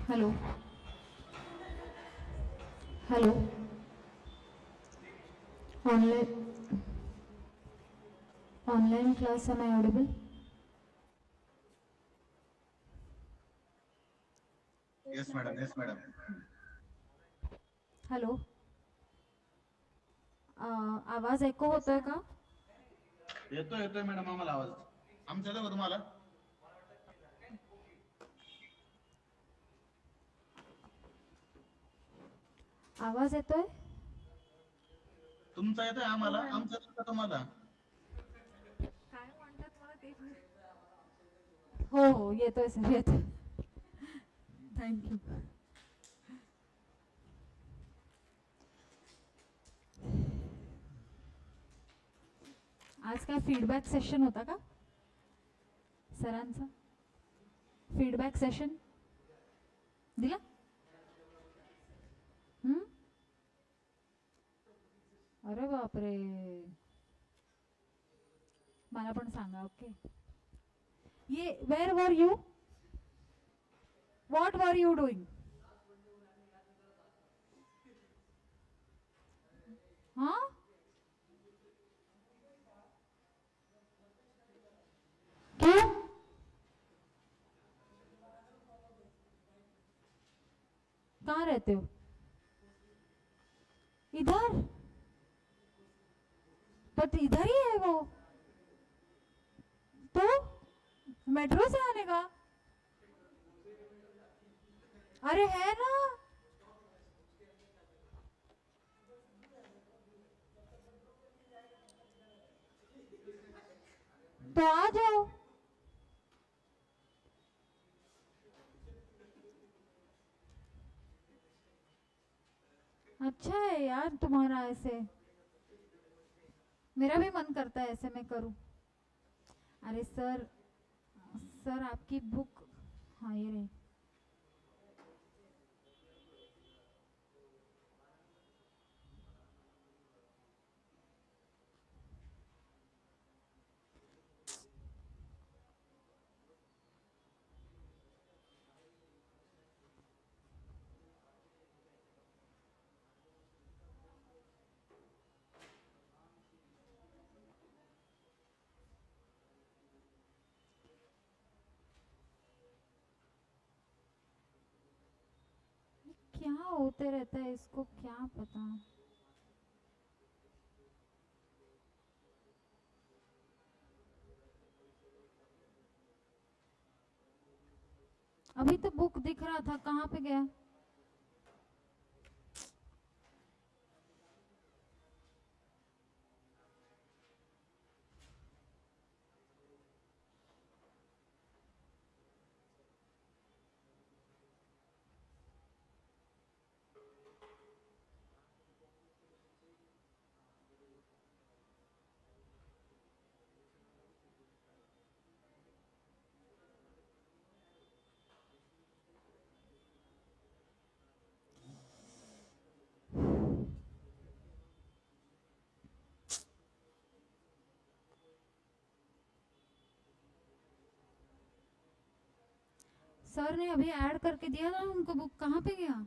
Hello hello online online class am I audible? Yes madam, yes madam. Hello आवाज एको होतोय का? येतोय येतोय मॅडम आम्हाला आवाज. आमचा येतो का तुम्हाला? आवाज येतोय? तुमचा येतोय हो आम्हाला, मॅम. आमचा येतोय का तुम्हाला? काय म्हणतात मला ते पण. हो हो येतोय सर येतोय. थँक्यू. आज काय फीडबॅक सेशन होता का सरांचा? फीडबॅक सेशन दिला? अरे बापरे, मला पण सांगा. ओके, ये where were you, what were you doing? हाँ क्यों? कहाँ रहते हो? इधर? बट इधर ही है वो तो, मेट्रो से आने का? अरे है ना, तो आ जाओ. अच्छा है यार तुम्हारा ऐसे, मेरा भी मन करता है ऐसे मैं करूं. अरे सर, सर आपकी बुक, हाँ ये रही. क्या होते रहता है इसको क्या पता. अभी तो बुक दिख रहा था, कहाँ पे गया? सर ने अभी ऐड करके दिया ना उनको बुक, कहाँ पे गया?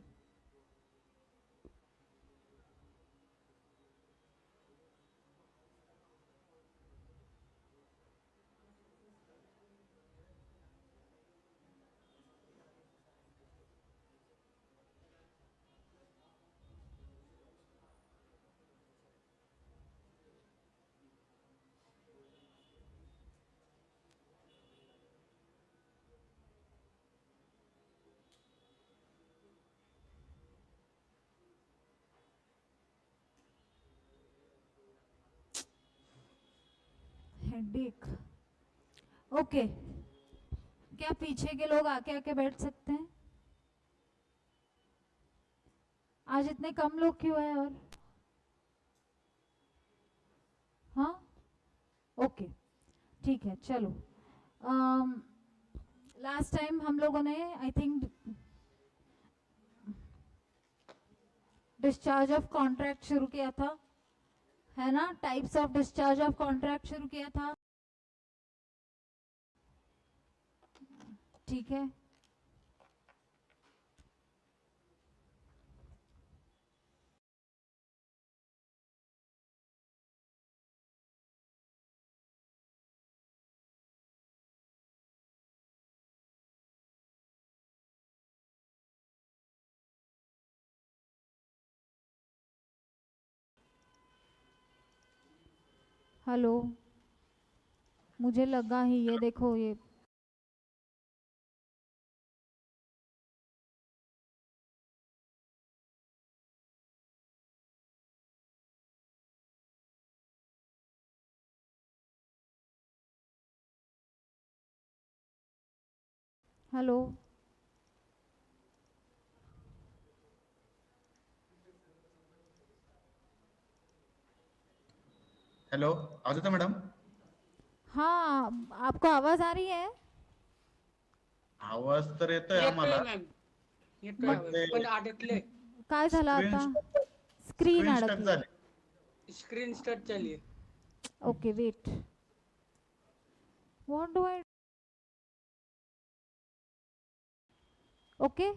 हेडेक. ओके, क्या पीछे के लोग आके आके बैठ सकते हैं? आज इतने कम लोग क्यों है? और हाँ, ओके ठीक है चलो. लास्ट टाइम हम लोगों ने I think discharge of contract शुरू किया था, है ना? Types of discharge of contract शुरू किया था, ठीक है? हेलो, मुझे लगा ही, ये देखो ये हेलो, हॅलो, आवाज येतो मॅडम? हाँ, आपको आवाज आ रही है? आवाज तर येतोय येतोय आम्हाला. मॅम, येतोय पण आवाज, ते पण अडकले. काय झालं स्क्रीन आता? स्क्रीन स्क्रीन स्टक अडकली. झाली. स्क्रीन स्टार्ट झाली. Okay, wait. What do I? Okay,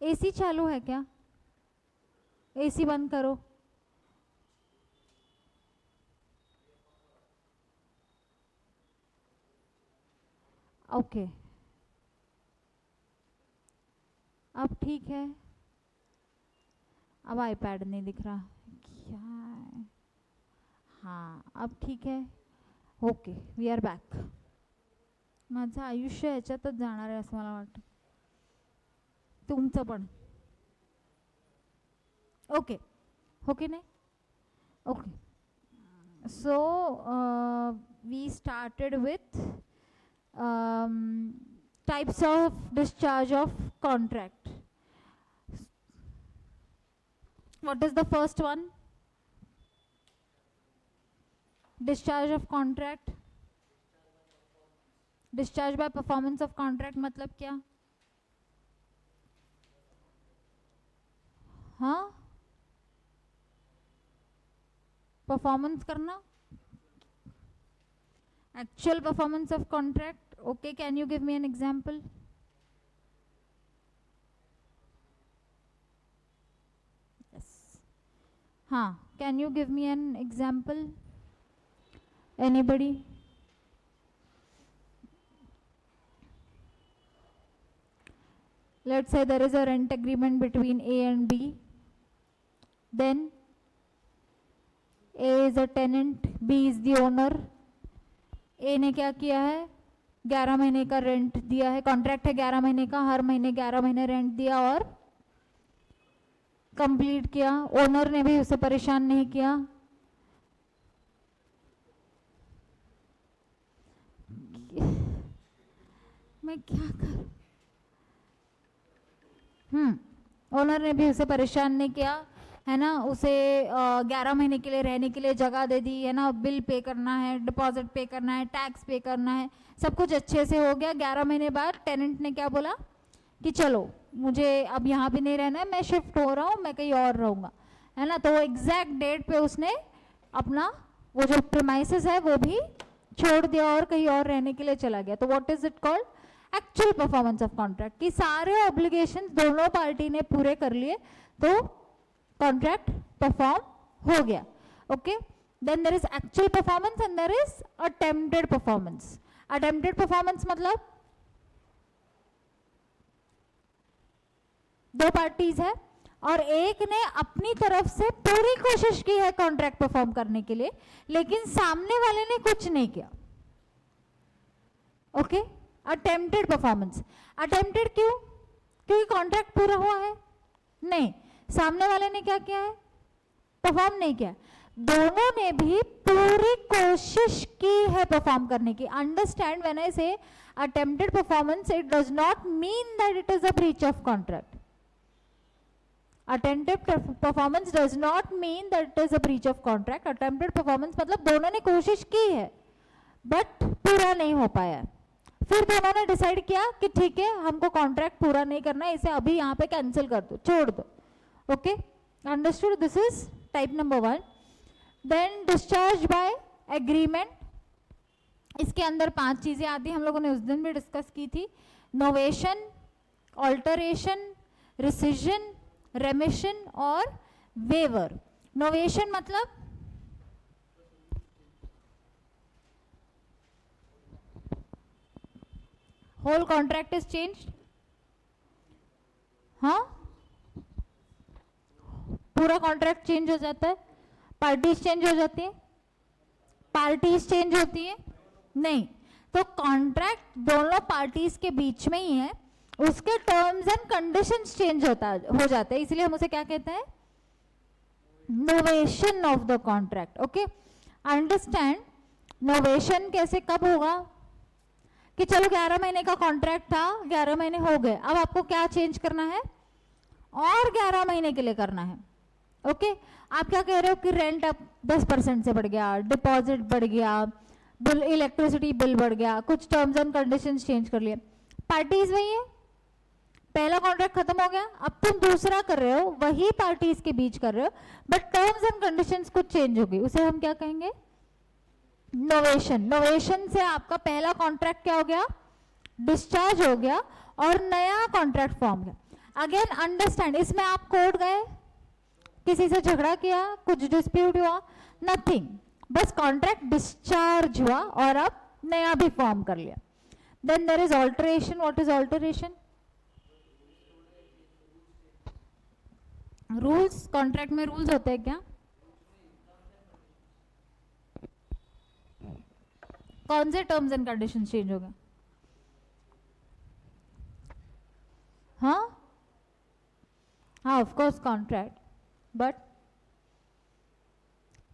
AC चालू है क्या? एसी बंद करो. ओके, अब ठीक है. अब आईपैड नहीं दिख रहा, क्या है? हाँ, अब ठीक है. Okay, we are back. माझं आयुष्य याच्यातच जाणार आहे असं मला वाटतं, तुमचं पण. ओके, हो की नाही? Okay, so we started with types of discharge of contract. What is the first one? Discharge of contract. Discharge by performance of contract मतलब क्या? हाँ, परफॉर्मेंस करना, actual performance of contract. Okay, can you give me an example? Yes. हाँ, can you give me an example? Anybody? Let's say there is a rent agreement between A and B. Then A is a tenant, B is the owner. A ने क्या किया है? 11 महीने का rent दिया है, contract है 11 महीने का, हर महीने 11 महीने रेंट दिया और कंप्लीट किया. ओनर ने भी उसे परेशान नहीं किया. मैं क्या करूं? ओनर ने भी उसे परेशान नहीं किया, है ना? उसे 11 महीने के लिए रहने के लिए जगह दे दी, है ना? बिल पे करना है, डिपॉजिट पे करना है, टैक्स पे करना है, सब कुछ अच्छे से हो गया. 11 महीने बाद टेनेंट ने क्या बोला कि चलो मुझे अब यहाँ भी नहीं रहना है, मैं शिफ्ट हो रहा हूँ, मैं कहीं और रहूँगा, है ना? तो एग्जैक्ट डेट पे उसने अपना वो जो प्रीमाइसेस है वो भी छोड़ दिया और कहीं और रहने के लिए चला गया. तो what is it called? Actual performance of contract. कि सारे ऑब्लिगेशन दोनों पार्टी ने पूरे कर लिए तो कॉन्ट्रैक्ट परफॉर्म हो गया. Okay, then there is actual performance and there is attempted performance. Attempted performance मतलब दो पार्टीज है और एक ने अपनी तरफ से पूरी कोशिश की है कॉन्ट्रैक्ट परफॉर्म करने के लिए, लेकिन सामने वाले ने कुछ नहीं किया. Okay, attempted performance. अटेम्प्टेड क्यों? क्योंकि कॉन्ट्रैक्ट पूरा हुआ है? नहीं, सामने वाले ने क्या किया है? परफॉर्म नहीं किया. दोनों ने भी पूरी कोशिश की है परफॉर्म करने की. अंडरस्टैंड, व्हेन आई से attempted performance, it does not mean that it is a breach of contract. Attempted performance does not mean that it is a breach of contract. Attempted performance मतलब दोनों ने कोशिश की है but पूरा नहीं हो पाया. फिर दोनों ने डिसाइड किया कि ठीक है, हमको कॉन्ट्रैक्ट पूरा नहीं करना है, इसे अभी यहाँ पे कैंसिल कर दो, छोड़ दो. Okay, understood. This is type number 1. Then discharge by agreement. इसके अंदर 5 चीजें आती हैं, हम लोगों ने उस दिन भी डिस्कस की थी. नोवेशन, ऑल्टरेशन, रिसिजन, रेमिशन और वेवर. नोवेशन मतलब होल कॉन्ट्रैक्ट इज चेंज्ड. हाँ, पूरा कॉन्ट्रैक्ट चेंज हो जाता है, पार्टीज चेंज हो जाती है, पार्टीज चेंज होती है नहीं. तो कॉन्ट्रैक्ट दोनों पार्टीज के बीच में ही है, उसके टर्म्स एंड कंडीशंस चेंज हो जाते हैं, इसलिए हम उसे क्या कहते हैं, novation of the contract. Okay, understand. Novation कैसे कब होगा कि चलो 11 महीने का कॉन्ट्रैक्ट था, 11 महीने हो गए, अब आपको क्या चेंज करना है, और 11 महीने के लिए करना है. ओके, आप क्या कह रहे हो कि रेंट अब 10% से बढ़ गया, डिपॉजिट बढ़ गया, बिल, इलेक्ट्रिसिटी बिल बढ़ गया, कुछ टर्म्स एंड कंडीशंस चेंज कर लिए. पार्टीज वही है, पहला कॉन्ट्रैक्ट खत्म हो गया, अब तुम दूसरा कर रहे हो, वही पार्टीज के बीच कर रहे हो, बट टर्म्स एंड कंडीशंस कुछ चेंज हो गई, उसे हम क्या कहेंगे, नोवेशन. नोवेशन से आपका पहला कॉन्ट्रैक्ट क्या हो गया, डिस्चार्ज हो गया और नया कॉन्ट्रैक्ट फॉर्म गया. अगेन अंडरस्टैंड, इसमें आप कोर्ट गए, किसी से झगड़ा किया, कुछ डिस्प्यूट हुआ, नथिंग, बस कॉन्ट्रैक्ट डिस्चार्ज हुआ और अब नया भी फॉर्म कर लिया. Then there is alteration. What is alteration? Rules. Contract में रूल्स होते हैं क्या? कौन से टर्म्स एंड कंडीशन चेंज हो गए? हाँ हाँ, ऑफ कोर्स कॉन्ट्रैक्ट, बट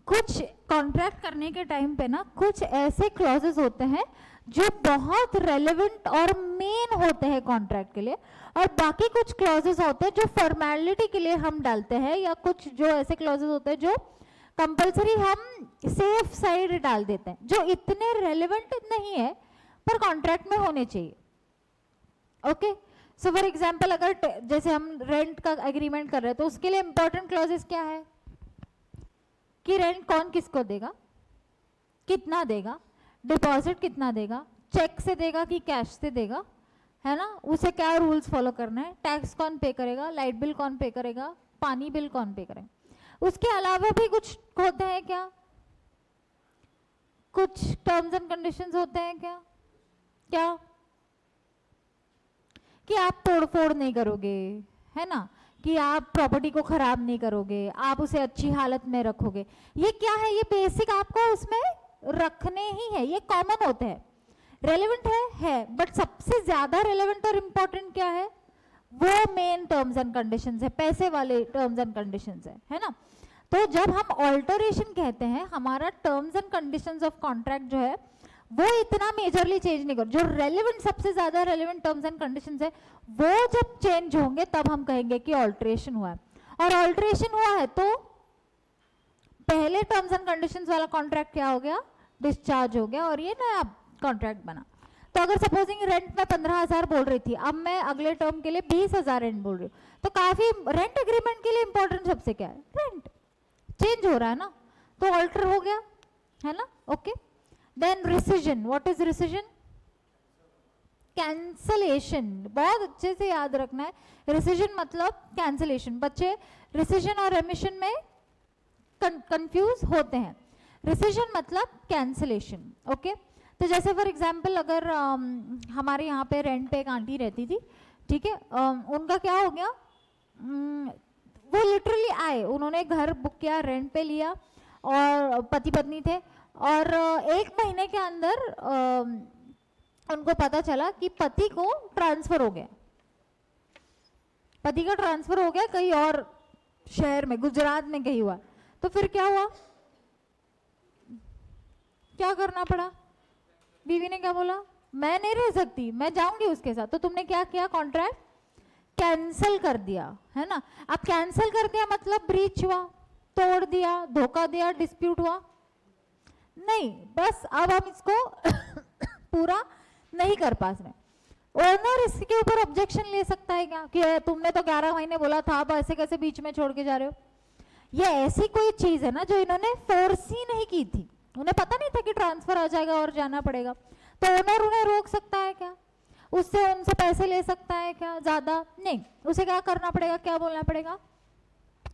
कुछ कॉन्ट्रैक्ट करने के टाइम पे ना कुछ ऐसे क्लॉजेस होते हैं जो बहुत रेलेवेंट और मेन होते हैं कॉन्ट्रैक्ट के लिए, और बाकी कुछ क्लॉजेस होते हैं जो फॉर्मेलिटी के लिए हम डालते हैं, या कुछ जो ऐसे क्लॉजेस होते हैं जो कंपलसरी हम सेफ साइड डाल देते हैं, जो इतने रेलेवेंट नहीं है पर कॉन्ट्रैक्ट में होने चाहिए. ओके, सो फॉर एग्जांपल अगर जैसे हम रेंट का एग्रीमेंट कर रहे हैं तो उसके लिए इंपॉर्टेंट क्लॉजेस क्या है कि रेंट कौन किसको देगा, कितना देगा, डिपॉजिट कितना देगा, चेक से देगा कि कैश से देगा, है ना, उसे क्या रूल्स फॉलो करना है, टैक्स कौन पे करेगा, लाइट बिल कौन पे करेगा, पानी बिल कौन पे करेगा. उसके अलावा भी कुछ होते हैं क्या, कुछ टर्म्स एंड कंडीशंस होते हैं क्या, क्या कि आप तोड़फोड़ नहीं करोगे, है ना, कि आप प्रॉपर्टी को खराब नहीं करोगे, आप उसे अच्छी हालत में रखोगे. ये क्या है, ये बेसिक आपको उसमें रखने ही है, ये कॉमन होते हैं, रेलेवेंट है, बट सबसे ज्यादा रेलेवेंट और इम्पोर्टेंट क्या है, वो मेन टर्म्स एंड कंडीशंस है, पैसे वाले टर्म्स एंड कंडीशंस है ना. तो जब हम ऑल्टरेशन कहते हैं, हमारा terms and conditions of contract जो है वो इतना मेजरली चेंज नहीं कर, जो रेलेवेंट सबसे ज्यादा रेलेवेंट टर्म्स एंड कंडीशंस है वो जब चेंज होंगे तब हम कहेंगे कि ऑल्टरेशन हुआ है. और ऑल्टरेशन हुआ है तो पहले टर्म्स एंड कंडीशंस वाला कॉन्ट्रैक्ट क्या हो गया, डिस्चार्ज हो गया और ये नया कॉन्ट्रैक्ट बना. तो अगर सपोजिंग रेंट में 15,000 बोल रही थी, अब मैं अगले टर्म के लिए 20,000 रेंट बोल रही हूँ, तो काफी रेंट एग्रीमेंट के लिए इंपॉर्टेंट सबसे क्या है, रेंट चेंज हो रहा है ना, तो ऑल्टर हो गया, है ना. Okay, then rescission. What is rescission? Cancellation. बहुत अच्छे से याद रखना है, रिसिजन मतलब कैंसलेशन. बच्चे रिसिजन और रेमिशन में कंफ्यूज होते हैं. रिसिजन मतलब कैंसलेशन. ओके, तो जैसे फॉर एग्जांपल अगर हमारे यहाँ पे रेंट पे एक आंटी रहती थी, ठीक है, उनका क्या हो गया, वो लिटरली आए, उन्होंने घर बुक किया, रेंट पे लिया, और पति पत्नी थे, और 1 महीने के अंदर उनको पता चला कि पति को ट्रांसफर हो गया, पति का ट्रांसफर हो गया कहीं और शहर में, गुजरात में कहीं हुआ. तो फिर क्या हुआ, क्या करना पड़ा? बीवी ने क्या बोला? मैं नहीं रह सकती, मैं जाऊंगी उसके साथ। तो तुमने क्या किया? कॉन्ट्रैक्ट कैंसिल कर दिया, है ना। अब कैंसिल कर दिया मतलब ब्रीच हुआ, तोड़ दिया, धोखा दिया, डिस्प्यूट हुआ? नहीं, बस अब हम इसको पूरा नहीं कर पा रहे। ओनर इसके ऊपर ऑब्जेक्शन ले सकता है क्या कि तुमने तो 11 महीने बोला था, अब ऐसे कैसे बीच में छोड़ के जा रहे हो? ये ऐसी कोई चीज है ना जो इन्होंने फोर्स ही नहीं की थी, उन्हें पता नहीं था कि ट्रांसफर आ जाएगा और जाना पड़ेगा। तो ओनर उन्हें रोक सकता है क्या? उससे उनसे पैसे ले सकता है क्या ज्यादा? नहीं, उसे क्या करना पड़ेगा, क्या बोलना पड़ेगा?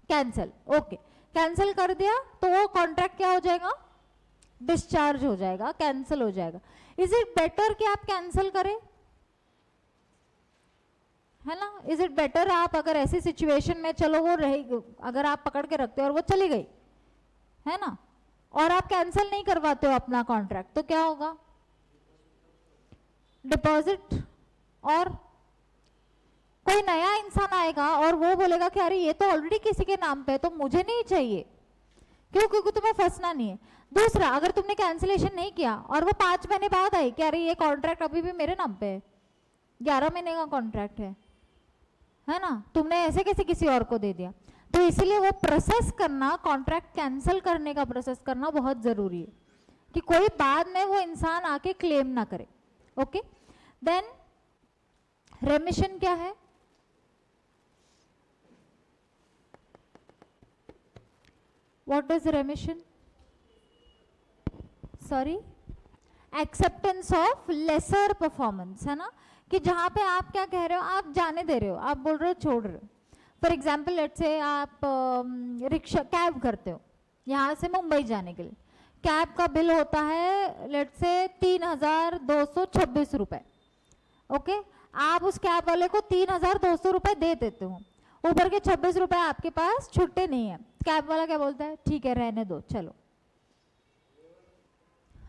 कैंसिल। ओके, कैंसिल कर दिया तो वो कॉन्ट्रैक्ट क्या हो जाएगा? डिस्चार्ज हो जाएगा, कैंसिल हो जाएगा। इज इट बेटर कि आप कैंसिल करें, है ना? इज इट बेटर आप अगर ऐसी सिचुएशन में, चलो वो रहेगी, अगर आप पकड़ के रखते हो और वो चली गई, है ना, और आप कैंसिल नहीं करवाते हो अपना कॉन्ट्रैक्ट, तो क्या होगा? डिपॉजिट, और कोई नया इंसान आएगा और वो बोलेगा कि अरे ये तो ऑलरेडी किसी के नाम पे है तो मुझे नहीं चाहिए। क्यों? क्योंकि तुम्हें फंसना नहीं है। दूसरा, अगर तुमने कैंसिलेशन नहीं किया और वो 5 महीने बाद आई कि अरे ये कॉन्ट्रैक्ट अभी भी मेरे नाम पे है, 11 महीने का कॉन्ट्रैक्ट है ना, तुमने ऐसे कैसे किसी और को दे दिया? तो इसीलिए वो प्रोसेस करना, कॉन्ट्रैक्ट कैंसिल करने का प्रोसेस करना बहुत जरूरी है कि कोई बाद में वो इंसान आके क्लेम ना करे। ओके, देन रेमिशन क्या है? What is remission? Sorry, acceptance of lesser performance, है ना, कि जहां पे आप क्या कह रहे हो, आप जाने दे रहे हो, आप बोल रहे हो छोड़ रहे हो। फॉर एग्जाम्पल लेट्स से आप रिक्शा कैब करते हो यहाँ से मुंबई जाने के लिए, कैब का बिल होता है लेट्स से 3,226 रुपए। ओके, आप उस कैब वाले को 3,200 रुपए दे देते हो, ऊपर के 26 रुपए आपके पास छुट्टे नहीं है। कैब वाला क्या बोलता है? ठीक है रहने दो, चलो।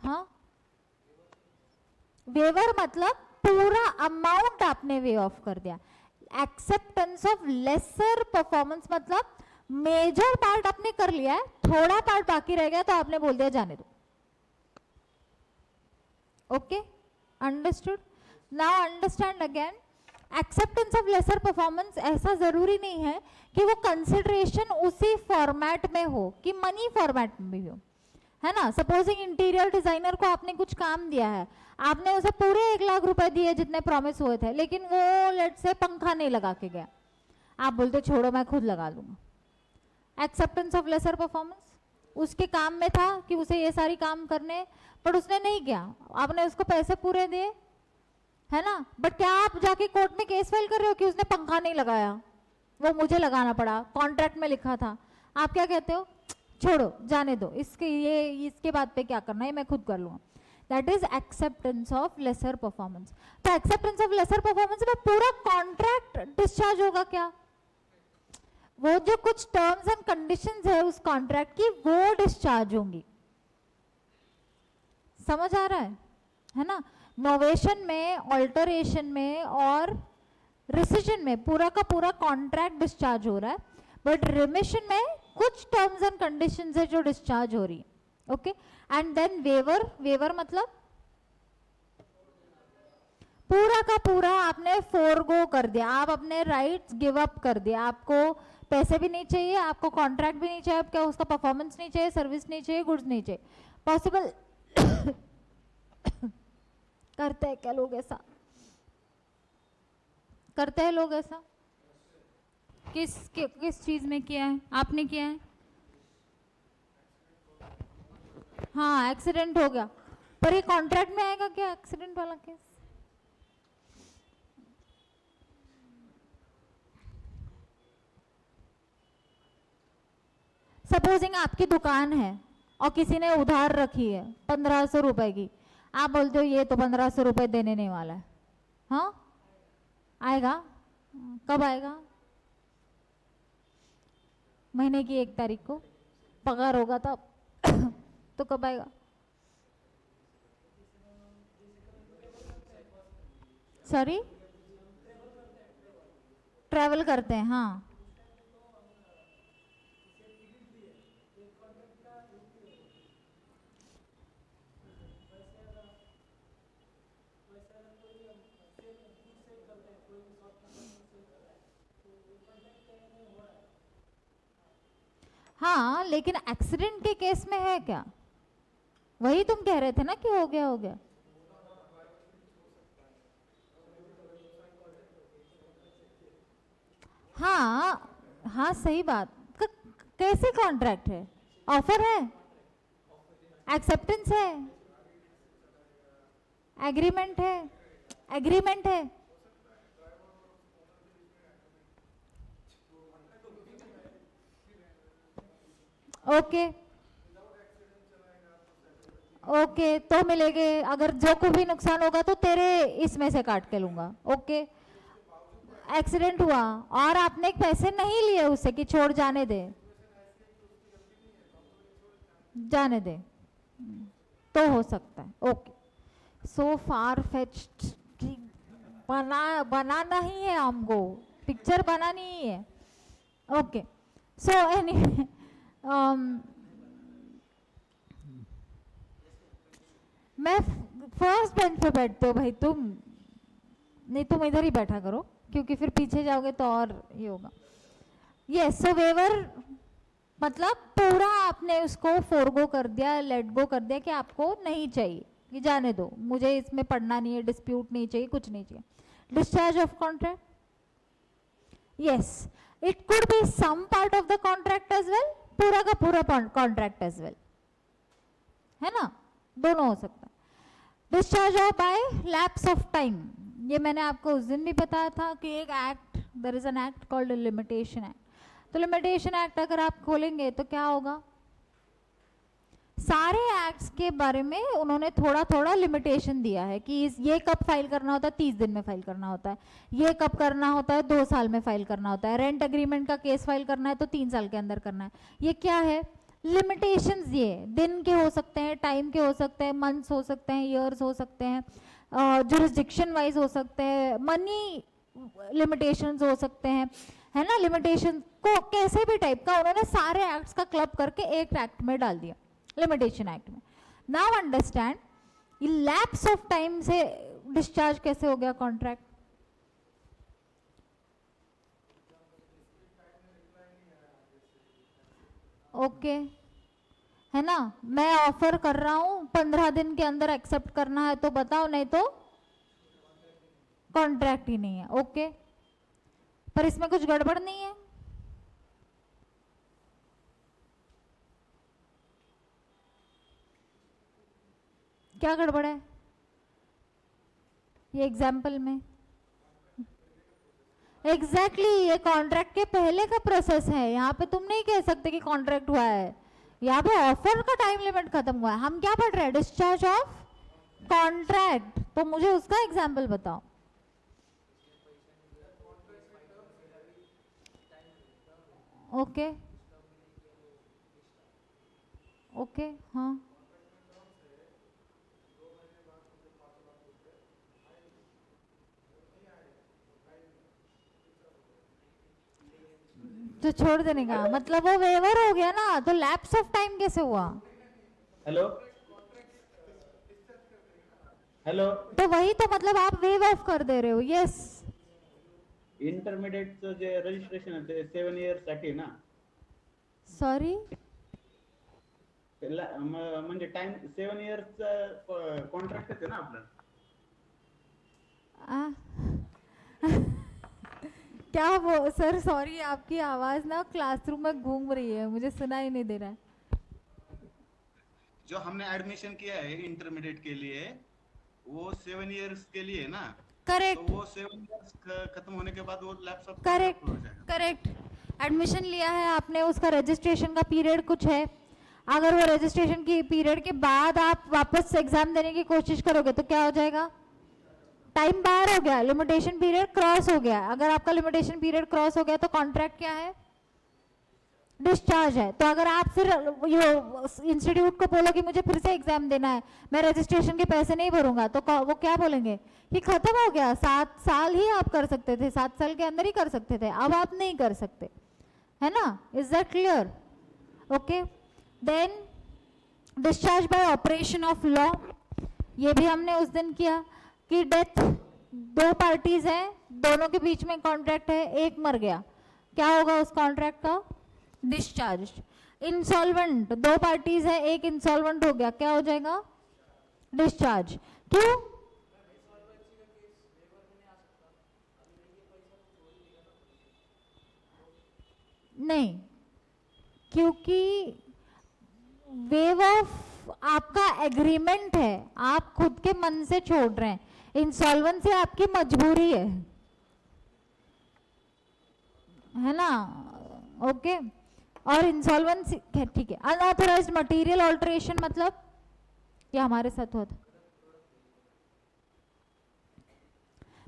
हाँ, वेवर मतलब पूरा अमाउंट आपने वे ऑफ कर दिया। एक्सेप्टेंस ऑफ लेसर परफॉर्मेंस मतलब मेजर पार्ट आपने कर लिया है, थोड़ा पार्ट बाकी रह गया तो आपने बोल दिया जाने दो। Okay, understood? Now understand again, acceptance of lesser performance ऐसा जरूरी नहीं है कि वो कंसिडरेशन उसी फॉर्मेट में हो कि मनी फॉर्मेट में भी हो, है ना। सपोजिंग इंटीरियर डिजाइनर को आपने कुछ काम दिया है, आपने उसे पूरे 1 लाख रुपए दिए जितने प्रॉमिस हुए थे, लेकिन वो लेट से पंखा नहीं लगा के गया, आप बोलते छोड़ो मैं खुद लगा लूंगा। एक्सेप्टेंस ऑफ लेसर परफॉर्मेंस, उसके काम में था कि उसे ये सारी काम करने, पर उसने नहीं किया, आपने उसको पैसे पूरे दिए, है ना, बट क्या आप जाके कोर्ट में केस फाइल कर रहे हो कि उसने पंखा नहीं लगाया, वो मुझे लगाना पड़ा, कॉन्ट्रैक्ट में लिखा था? आप क्या कहते हो? छोड़ो जाने दो, इसके बाद पे क्या करना है मैं खुद कर लूंगा। That is acceptance of lesser performance. तो एक्सेप्टेंस ऑफ लेसर परफॉर्मेंस में पूरा कॉन्ट्रैक्ट डिस्चार्ज होगा क्या? वो जो कुछ टर्म्स एंड कंडीशंस है उस कॉन्ट्रैक्ट की वो डिस्चार्ज होंगी। समझ आ रहा है ना? नोवेशन में, ऑल्टरेशन में और रिसिजन में पूरा का पूरा कॉन्ट्रैक्ट डिस्चार्ज हो रहा है, बट रिमिशन में कुछ टर्म्स एंड कंडीशंस है जो डिस्चार्ज हो रही है। Okay, and then waiver, waiver मतलब पूरा का पूरा आपने फोरगो कर दिया, आप अपने राइट्स गिव अप कर दिया, आपको पैसे भी नहीं चाहिए, आपको कॉन्ट्रैक्ट भी नहीं चाहिए, क्या उसका परफॉर्मेंस नहीं चाहिए, सर्विस नहीं चाहिए, गुड्स नहीं चाहिए। पॉसिबल करते हैं क्या लोग ऐसा? करते हैं लोग ऐसा? किस चीज में किया है? आपने किया है? हाँ, एक्सीडेंट हो गया, पर ये कॉन्ट्रैक्ट में आएगा क्या एक्सीडेंट वाला केस? सपोजिंग आपकी दुकान है और किसी ने उधार रखी है 1500 रुपए की, आप बोलते हो ये तो 1500 रुपए देने नहीं वाला है। हाँ, आएगा? कब आएगा? महीने की 1 तारीख को पगार होगा तब तो कब आएगा? सॉरी, ट्रैवल करते हैं, हाँ। हाँ लेकिन एक्सीडेंट के केस में है क्या? वही तुम कह रहे थे ना कि हो गया हो गया। हाँ हाँ सही बात। कैसे कॉन्ट्रैक्ट है? ऑफर है, एक्सेप्टेंस है, एग्रीमेंट है, एग्रीमेंट है। ओके ओके तो मिलेंगे, अगर जो को भी नुकसान होगा तो तेरे इसमें से काट के लूंगा। ओके एक्सीडेंट हुआ और आपने पैसे नहीं लिए उससे कि छोड़ जाने दे, जाने दे, तो हो सकता है। ओके सो फार फेच्ड, बनाना ही है हमको, पिक्चर बनानी ही है। ओके सो एनी मैं फर्स्ट बेंच पे बैठते हो भाई तुम, नहीं तुम इधर ही बैठा करो क्योंकि फिर पीछे जाओगे तो और ये होगा। यस सो वेवर मतलब पूरा आपने उसको फोरगो कर दिया, लेट गो कर दिया कि आपको नहीं चाहिए, कि जाने दो, मुझे इसमें पढ़ना नहीं है, डिस्प्यूट नहीं चाहिए, कुछ नहीं चाहिए। Discharge of contract, yes it could be some part of the contract as well, पूरा का पूरा कॉन्ट्रैक्ट एज वेल, है ना, दोनों हो सकता है। Discharge of by lapse of time, ये मैंने आपको उस दिन भी बताया था कि एक act, there is an act called limitation act. तो लिमिटेशन एक्ट अगर आप खोलेंगे तो क्या होगा, सारे एक्ट्स के बारे में उन्होंने थोड़ा थोड़ा लिमिटेशन दिया है कि ये कब फाइल करना होता है, 30 दिन में फाइल करना होता है, ये कब करना होता है, 2 साल में फाइल करना होता है, रेंट एग्रीमेंट का केस फाइल करना है तो 3 साल के अंदर करना है। ये क्या है, लिमिटेशंस, ये दिन के हो सकते हैं, टाइम के हो सकते हैं, मंथ्स हो सकते हैं, ईयर्स हो सकते हैं, जुरिस्डिक्शन वाइज हो सकते हैं, मनी लिमिटेशंस हो सकते हैं, है ना। लिमिटेशन को कैसे भी टाइप का उन्होंने सारे एक्ट्स का क्लब करके एक एक्ट में डाल दिया, लिमिटेशन एक्ट में। Now understand lapse of time से डिस्चार्ज कैसे हो गया कॉन्ट्रैक्ट। ओके है ना, मैं ऑफर कर रहा हूं 15 दिन के अंदर एक्सेप्ट करना है तो बताओ, नहीं तो कॉन्ट्रैक्ट ही नहीं है। ओके पर इसमें कुछ गड़बड़ नहीं है, क्या गड़बड़ है ये एग्जाम्पल में? एग्जैक्टली ये कॉन्ट्रैक्ट के पहले का प्रोसेस है, यहाँ पे तुम नहीं कह सकते कि कॉन्ट्रैक्ट हुआ है, यहाँ पे ऑफर का टाइम लिमिट खत्म हुआ है। हम क्या पढ़ रहे हैं, डिस्चार्ज ऑफ कॉन्ट्रैक्ट, तो मुझे उसका एग्जाम्पल बताओ। ओके ओके हाँ तो छोड़ देने का मतलब वो वेवर हो गया ना, तो लैप्स ऑफ टाइम कैसे हुआ? हेलो हेलो, तो वही तो मतलब आप वेव ऑफ कर दे रहे हो। यस इंटरमिडिएटचं जे रजिस्ट्रेशन आहे ते 7 इयर्स साठी ना, सॉरी म्हणजे टाइम 7 इयर्सचा कॉन्ट्रॅक्ट आहे ना आपलं। क्या वो सर, सॉरी आपकी आवाज ना क्लासरूम में घूम रही है, मुझे सुना ही नहीं दे रहा है। जो हमने एडमिशन किया है इंटरमीडिएट के लिए वो 7 इयर्स के लिए ना, करेक्ट तो वो 7 इयर्स खत्म होने के बाद वो lapse of correct correct, admission लिया है आपने, उसका रजिस्ट्रेशन का पीरियड कुछ है, अगर वो रजिस्ट्रेशन की पीरियड के बाद आप वापस एग्जाम देने की कोशिश करोगे तो क्या हो जाएगा, टाइम बाहर हो गया, लिमिटेशन पीरियड क्रॉस हो गया। अगर आपका लिमिटेशन पीरियड क्रॉस हो गया तो कॉन्ट्रैक्ट क्या है, डिस्चार्ज है। तो अगर आप फिर इंस्टीट्यूट को बोलो कि मुझे फिर से एग्जाम देना है, मैं रजिस्ट्रेशन के पैसे नहीं भरूंगा, तो वो क्या बोलेंगे कि खत्म हो गया, 7 साल ही आप कर सकते थे, 7 साल के अंदर ही कर सकते थे, अब आप नहीं कर सकते, है ना। Is that clear? Okay then discharge by operation of law, ये भी हमने उस दिन किया कि डेथ, 2 पार्टीज हैं, दोनों के बीच में कॉन्ट्रैक्ट है, एक मर गया, क्या होगा उस कॉन्ट्रैक्ट का, डिस्चार्ज। इंसॉल्वेंट, दो पार्टीज है, एक इंसॉल्वेंट हो गया, क्या हो जाएगा? डिस्चार्ज। क्यों? नहीं, क्योंकि वेव ऑफ आपका एग्रीमेंट है, आप खुद के मन से छोड़ रहे हैं। इंसॉल्वेंसी आपकी मजबूरी है ना? ओके। और इंसॉल्वेंसी ठीक है। अनऑथराइज्ड मटेरियल ऑल्टरेशन मतलब ये हमारे साथ हुआ था,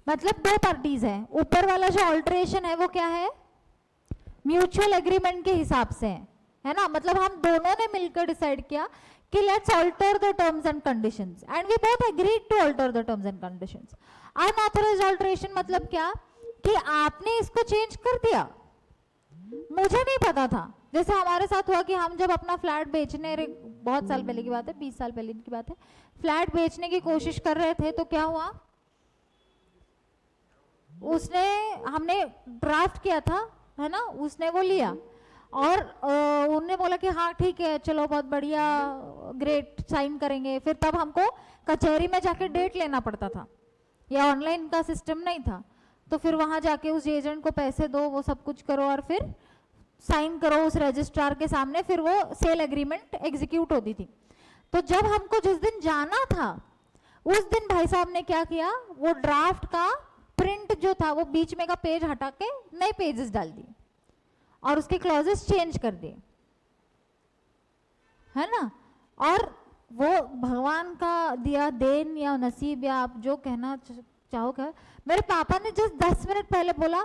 मतलब दो पार्टीज हैं, ऊपर वाला जो ऑल्टरेशन है वो क्या है? म्यूचुअल एग्रीमेंट के हिसाब से है ना? मतलब हम दोनों ने मिलकर डिसाइड किया कि let's alter the terms and conditions and we both agreed to alter the terms and conditions. Unauthorised alteration मतलब क्या? कि आपने इसको चेंज कर दिया, मुझे नहीं पता था। जैसे हमारे साथ हुआ कि हम जब अपना फ्लैट बेचने, बहुत साल पहले की बात है, 20 साल पहले की बात है, फ्लैट बेचने की कोशिश कर रहे थे, तो क्या हुआ, उसने, हमने ड्राफ्ट किया था है ना, उसने वो लिया और उन्होंने बोला कि हाँ ठीक है चलो बहुत बढ़िया ग्रेट साइन करेंगे। फिर तब हमको कचहरी में जाके डेट लेना पड़ता था, या ऑनलाइन का सिस्टम नहीं था, तो फिर वहां जाके उस एजेंट को पैसे दो, वो सब कुछ करो और फिर साइन करो उस रजिस्ट्रार के सामने, फिर वो सेल एग्रीमेंट एग्जीक्यूट होती थी। तो जब हमको जिस दिन जाना था उस दिन भाई साहब ने क्या किया, वो ड्राफ्ट का प्रिंट जो था वो बीच में का पेज हटा के नए पेजेस डाल दिए और उसके क्लॉजेस चेंज कर दिए, है ना? और वो भगवान का दिया देन या नसीब या आप जो कहना चाहो क्या, मेरे पापा ने जस्ट 10 मिनट पहले बोला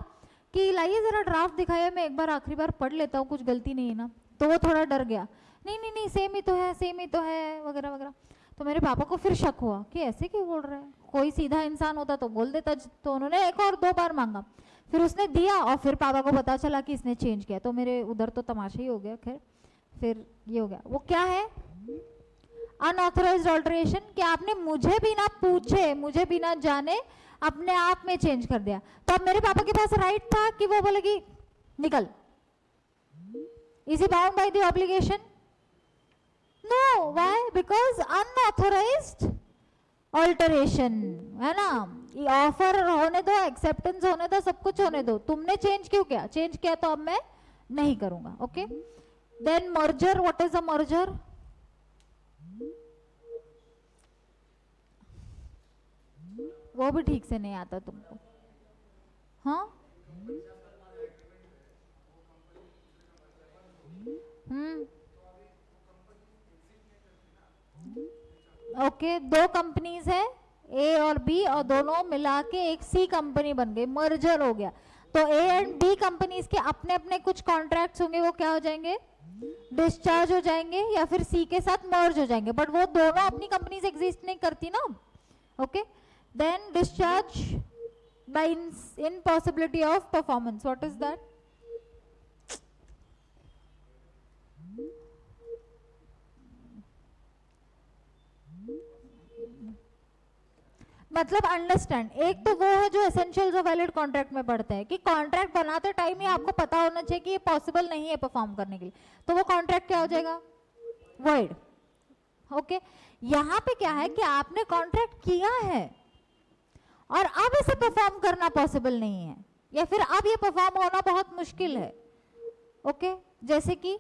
कि लाइए जरा ड्राफ्ट दिखाइए, मैं एक बार आखिरी बार पढ़ लेता हूँ, कुछ गलती नहीं है ना। तो वो थोड़ा डर गया, नहीं नहीं नहीं सेम ही तो है, सेम ही तो है वगैरह वगैरह। तो मेरे पापा को फिर शक हुआ कि ऐसे क्यों बोल रहा है, कोई सीधा इंसान होता तो बोल देता। तो उन्होंने एक और 2 बार मांगा, फिर उसने दिया और फिर पापा को पता चला कि इसने चेंज किया। तो मेरे उधर तो तमाशा ही हो गया। खैर फिर ये हो गया। वो क्या है अनऑथराइज्ड ऑल्टरेशन, कि आपने मुझे बिना पूछे, मुझे बिना जाने अपने आप में चेंज कर दिया। तो अब मेरे पापा के पास राइट था कि वो बोले कि निकल, is he bound by the obligation? No, why? Because unauthorised alteration है ना, ऑफर होने दो, एक्सेप्टेंस होने दो, सब कुछ होने दो, तुमने चेंज क्यों किया? चेंज किया तो अब मैं नहीं करूंगा। Okay. Then merger, what is a merger? वो भी ठीक से नहीं आता तुमको? हाँ, ओके। 2 कंपनीज है ए और बी और दोनों मिला के एक सी कंपनी बन गई, मर्जर हो गया। तो ए एंड बी कंपनीज के अपने अपने कुछ कॉन्ट्रैक्ट्स होंगे, वो क्या हो जाएंगे? डिस्चार्ज हो जाएंगे या फिर सी के साथ मर्ज हो जाएंगे, बट वो दोनों अपनी कंपनीज एग्जिस्ट नहीं करती ना। Okay. Then discharge by impossibility of performance. What is that? मतलब अंडरस्टैंड, एक तो वो है जो एसेंशियल्स ऑफ वैलिड कॉन्ट्रैक्ट में पढ़ते हैं कि कॉन्ट्रैक्ट बनाते टाइम ही आपको पता होना चाहिए कि ये पॉसिबल नहीं है परफॉर्म करने के लिए, तो वो कॉन्ट्रैक्ट क्या हो जाएगा? वॉइड। ओके। यहाँ पे क्या है कि आपने कॉन्ट्रैक्ट किया है और अब इसे परफॉर्म करना पॉसिबल नहीं है, या फिर अब ये परफॉर्म होना बहुत मुश्किल है। ओके। जैसे कि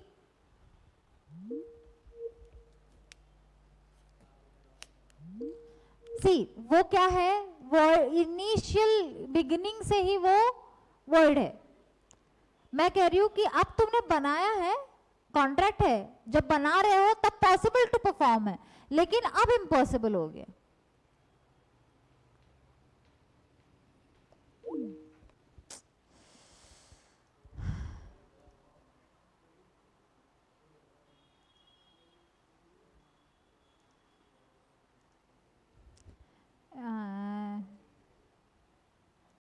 सी, वो क्या है, वो इनिशियल बिगिनिंग से ही वो वर्ड है। मैं कह रही हूं कि अब तुमने बनाया है, कॉन्ट्रैक्ट है, जब बना रहे हो तब पॉसिबल टू परफॉर्म है, लेकिन अब इम्पॉसिबल हो गया।